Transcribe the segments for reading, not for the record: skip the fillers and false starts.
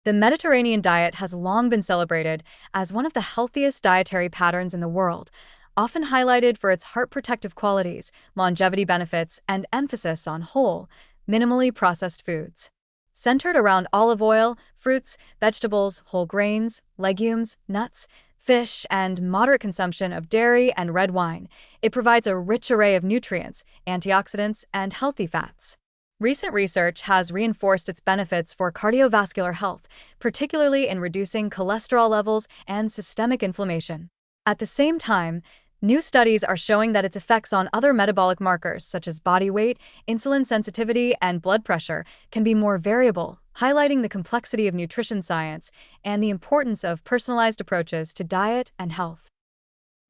The Mediterranean diet has long been celebrated as one of the healthiest dietary patterns in the world, often highlighted for its heart protective qualities, longevity benefits, and emphasis on whole, minimally processed foods. Centered around olive oil, fruits, vegetables, whole grains, legumes, nuts, fish, and moderate consumption of dairy and red wine, it provides a rich array of nutrients, antioxidants, and healthy fats. Recent research has reinforced its benefits for cardiovascular health, particularly in reducing cholesterol levels and systemic inflammation. At the same time, new studies are showing that its effects on other metabolic markers such as body weight, insulin sensitivity, and blood pressure can be more variable, highlighting the complexity of nutrition science and the importance of personalized approaches to diet and health.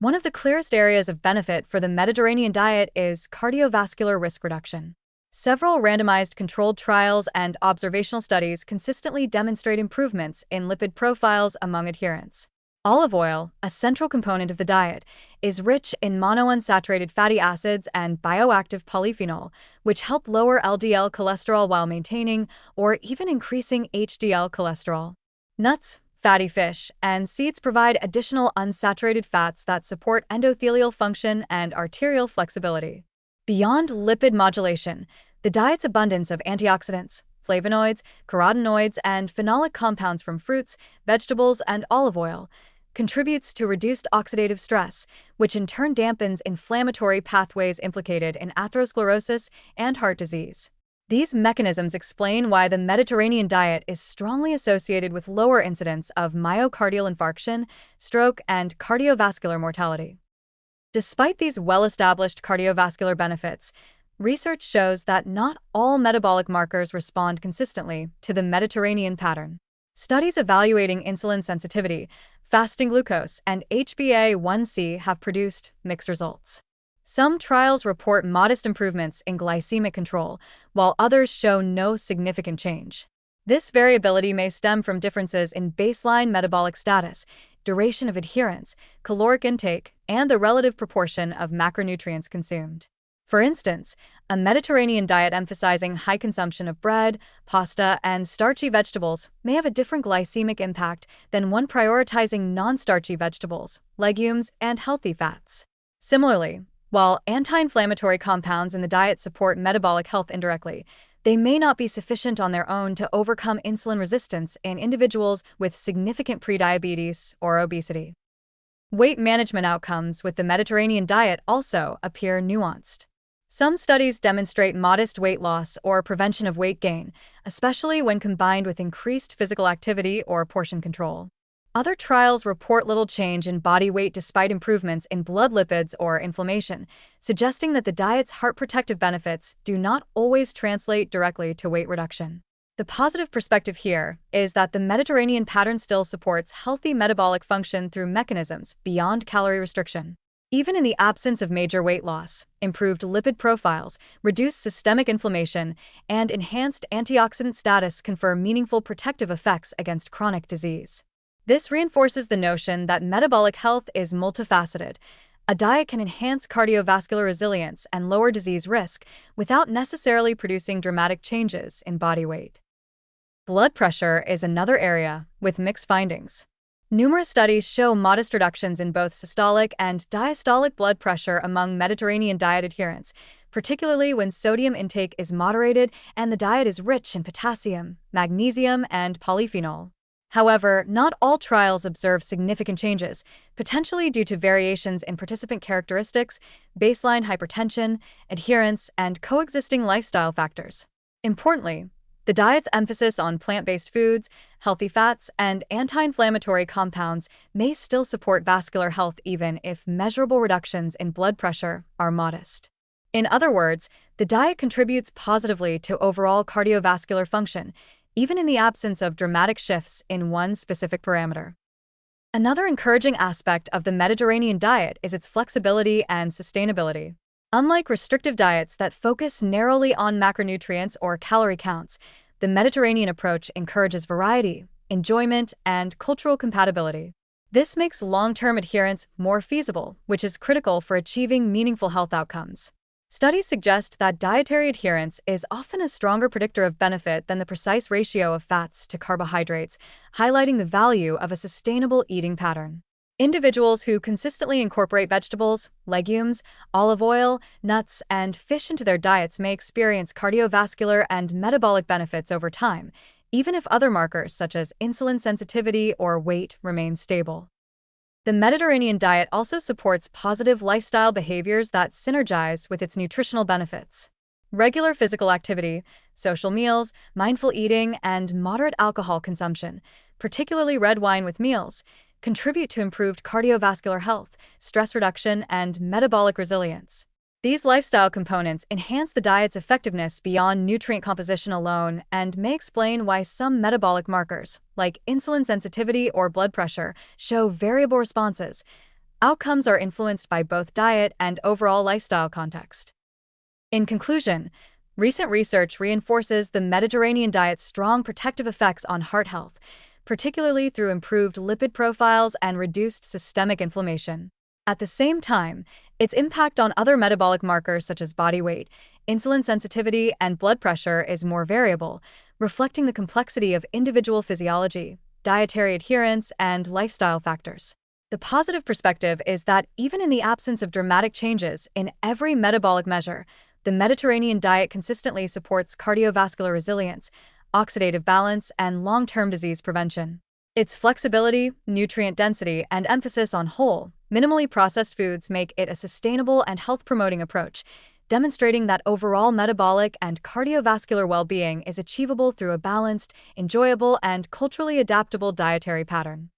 One of the clearest areas of benefit for the Mediterranean diet is cardiovascular risk reduction. Several randomized controlled trials and observational studies consistently demonstrate improvements in lipid profiles among adherents. Olive oil, a central component of the diet, is rich in monounsaturated fatty acids and bioactive polyphenol, which help lower LDL cholesterol while maintaining or even increasing HDL cholesterol. Nuts, fatty fish, and seeds provide additional unsaturated fats that support endothelial function and arterial flexibility. Beyond lipid modulation, the diet's abundance of antioxidants, flavonoids, carotenoids, and phenolic compounds from fruits, vegetables, and olive oil contributes to reduced oxidative stress, which in turn dampens inflammatory pathways implicated in atherosclerosis and heart disease. These mechanisms explain why the Mediterranean diet is strongly associated with lower incidence of myocardial infarction, stroke, and cardiovascular mortality. Despite these well-established cardiovascular benefits, research shows that not all metabolic markers respond consistently to the Mediterranean pattern. Studies evaluating insulin sensitivity, fasting glucose, and HbA1c have produced mixed results. Some trials report modest improvements in glycemic control, while others show no significant change. This variability may stem from differences in baseline metabolic status, duration of adherence, caloric intake, and the relative proportion of macronutrients consumed. For instance, a Mediterranean diet emphasizing high consumption of bread, pasta, and starchy vegetables may have a different glycemic impact than one prioritizing non-starchy vegetables, legumes, and healthy fats. Similarly, while anti-inflammatory compounds in the diet support metabolic health indirectly, they may not be sufficient on their own to overcome insulin resistance in individuals with significant prediabetes or obesity. Weight management outcomes with the Mediterranean diet also appear nuanced. Some studies demonstrate modest weight loss or prevention of weight gain, especially when combined with increased physical activity or portion control. Other trials report little change in body weight despite improvements in blood lipids or inflammation, suggesting that the diet's heart protective benefits do not always translate directly to weight reduction. The positive perspective here is that the Mediterranean pattern still supports healthy metabolic function through mechanisms beyond calorie restriction. Even in the absence of major weight loss, improved lipid profiles, reduced systemic inflammation, and enhanced antioxidant status confer meaningful protective effects against chronic disease. This reinforces the notion that metabolic health is multifaceted. A diet can enhance cardiovascular resilience and lower disease risk without necessarily producing dramatic changes in body weight. Blood pressure is another area with mixed findings. Numerous studies show modest reductions in both systolic and diastolic blood pressure among Mediterranean diet adherents, particularly when sodium intake is moderated and the diet is rich in potassium, magnesium, and polyphenol. However, not all trials observe significant changes, potentially due to variations in participant characteristics, baseline hypertension, adherence, and coexisting lifestyle factors. Importantly, the diet's emphasis on plant-based foods, healthy fats, and anti-inflammatory compounds may still support vascular health even if measurable reductions in blood pressure are modest. In other words, the diet contributes positively to overall cardiovascular function, even in the absence of dramatic shifts in one specific parameter. Another encouraging aspect of the Mediterranean diet is its flexibility and sustainability. Unlike restrictive diets that focus narrowly on macronutrients or calorie counts, the Mediterranean approach encourages variety, enjoyment, and cultural compatibility. This makes long-term adherence more feasible, which is critical for achieving meaningful health outcomes. Studies suggest that dietary adherence is often a stronger predictor of benefit than the precise ratio of fats to carbohydrates, highlighting the value of a sustainable eating pattern. Individuals who consistently incorporate vegetables, legumes, olive oil, nuts, and fish into their diets may experience cardiovascular and metabolic benefits over time, even if other markers such as insulin sensitivity or weight remain stable. The Mediterranean diet also supports positive lifestyle behaviors that synergize with its nutritional benefits. Regular physical activity, social meals, mindful eating, and moderate alcohol consumption, particularly red wine with meals, contribute to improved cardiovascular health, stress reduction, and metabolic resilience. These lifestyle components enhance the diet's effectiveness beyond nutrient composition alone and may explain why some metabolic markers, like insulin sensitivity or blood pressure, show variable responses. Outcomes are influenced by both diet and overall lifestyle context. In conclusion, recent research reinforces the Mediterranean diet's strong protective effects on heart health, particularly through improved lipid profiles and reduced systemic inflammation. At the same time, its impact on other metabolic markers such as body weight, insulin sensitivity, and blood pressure is more variable, reflecting the complexity of individual physiology, dietary adherence, and lifestyle factors. The positive perspective is that even in the absence of dramatic changes in every metabolic measure, the Mediterranean diet consistently supports cardiovascular resilience, oxidative balance, and long-term disease prevention. Its flexibility, nutrient density, and emphasis on whole, minimally processed foods make it a sustainable and health-promoting approach, demonstrating that overall metabolic and cardiovascular well-being is achievable through a balanced, enjoyable, and culturally adaptable dietary pattern.